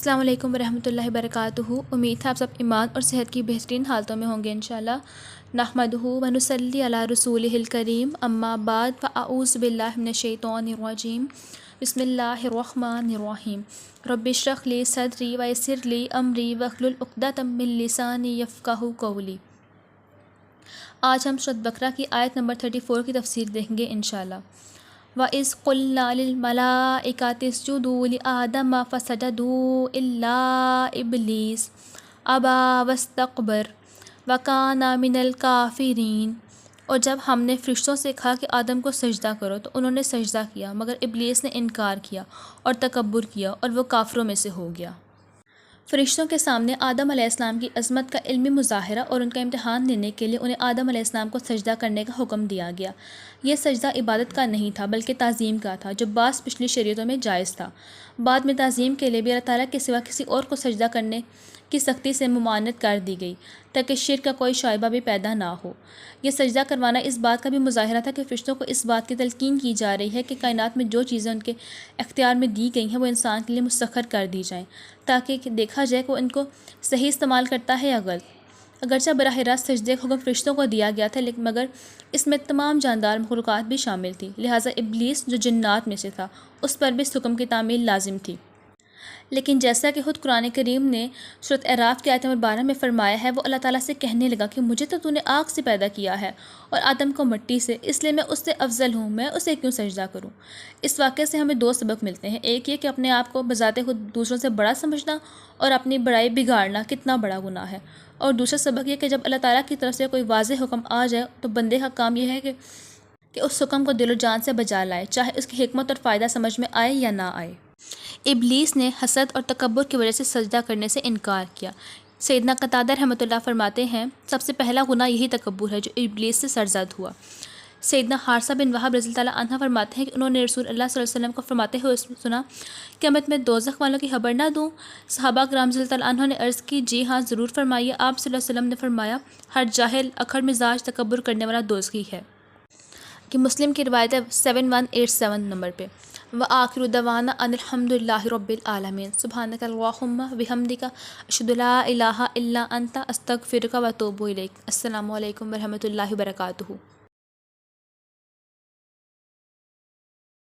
السلام علیکم ورحمۃ اللہ وبرکاتہ۔ امید ہے آپ سب ایمان اور صحت کی بہترین حالتوں میں ہوں گے انشاءاللہ۔ نحمدہ ونصلی علی رسولہ الکریم، اما بعد فاعوذ باللہ من الشیطان الرجیم، بسم اللہ الرحمن الرحیم۔ رب اشرح لی صدری ویسر لی امری واحلل عقدۃ من لسانی یفقہوا قولی۔ آج ہم سورۃ بقرہ کی آیت نمبر 34 کی تفسیر دیکھیں گے انشاءاللہ۔ وَإِذْ قُلْنَا لِلْمَلَائِكَةِ اسْجُدُوا لِآدَمَ فَسَجَدُوا إِلَّا إِبْلِيسَ أَبَىٰ وَاسْتَكْبَرَ وَكَانَ مِنَ الْكَافِرِينَ۔ اور جب ہم نے فرشتوں سے کہا کہ آدم کو سجدہ کرو تو انہوں نے سجدہ کیا، مگر ابلیس نے انکار کیا اور تکبر کیا اور وہ کافروں میں سے ہو گیا۔ فرشتوں کے سامنے آدم علیہ السلام کی عظمت کا علمی مظاہرہ اور ان کا امتحان لینے کے لیے انہیں آدم علیہ السلام کو سجدہ کرنے کا حکم دیا گیا۔ یہ سجدہ عبادت کا نہیں تھا بلکہ تعظیم کا تھا، جو بعض پچھلی شریعتوں میں جائز تھا۔ بعد میں تعظیم کے لیے بھی اللہ تعالیٰ کے سوا کسی اور کو سجدہ کرنے کی سختی سے ممانعت کر دی گئی تاکہ شرک کا کوئی شائبہ بھی پیدا نہ ہو۔ یہ سجدہ کروانا اس بات کا بھی مظاہرہ تھا کہ فرشتوں کو اس بات کی تلقین کی جا رہی ہے کہ کائنات میں جو چیزیں ان کے اختیار میں دی گئی ہیں وہ انسان کے لیے مسخر کر دی جائیں، تاکہ دیکھا جائے کہ وہ ان کو صحیح استعمال کرتا ہے یا غلط۔ اگرچہ براہ راست سجدے کا حکم فرشتوں کو دیا گیا تھا، لیکن مگر اس میں تمام جاندار مخلوقات بھی شامل تھی، لہٰذا ابلیس جو جنات میں سے تھا اس پر بھی اس حکم کی تعمیل لازم تھی۔ لیکن جیسا کہ خود قرآن کریم نے سورۃ اعراف کی آیت نمبر 12 میں فرمایا ہے، وہ اللہ تعالیٰ سے کہنے لگا کہ مجھے تو نے آگ سے پیدا کیا ہے اور آدم کو مٹی سے، اس لیے میں اس سے افضل ہوں، میں اسے کیوں سجدہ کروں۔ اس واقعے سے ہمیں دو سبق ملتے ہیں، ایک یہ کہ اپنے آپ کو بذات خود دوسروں سے بڑا سمجھنا اور اپنی بڑائی بگاڑنا کتنا بڑا گناہ ہے، اور دوسرا سبق یہ کہ جب اللہ تعالیٰ کی طرف سے کوئی واضح حکم آ جائے تو بندے کا کام یہ ہے کہ اس حکم کو دل و جان سے بجا لائے، چاہے اس کی حکمت اور فائدہ سمجھ میں آئے یا نہ آئے۔ ابلیس نے حسد اور تکبر کی وجہ سے سجدہ کرنے سے انکار کیا۔ سیدنا قتادہ رحمۃ اللہ فرماتے ہیں، سب سے پہلا گناہ یہی تکبر ہے جو ابلیس سے سرزد ہوا۔ سیدنا حارثہ بن وہب رضی اللہ عنہ فرماتے ہیں کہ انہوں نے رسول اللہ صلی اللہ علیہ وسلم کو فرماتے ہوئے سنا کہ میں تمہیں دوزخ والوں کی خبر نہ دوں؟ صحابہ کرام رضی اللہ عنہ نے عرض کی، جی ہاں ضرور فرمائیے۔ آپ صلی اللہ علیہ وسلم نے فرمایا، ہر جاہل اکھڑ مزاج تکبر کرنے والا دوزخی ہے، کہ مسلم کی روایت ہے 7187 نمبر پہ۔ وآخر دعوانا ان الحمد للہ رب العالمین، سبحانک اللہم وبحمدک، اشہد ان لا الہ الا انت، استغفرک واتوب الیک۔ السلام علیکم ورحمۃ اللہ وبرکاتہ۔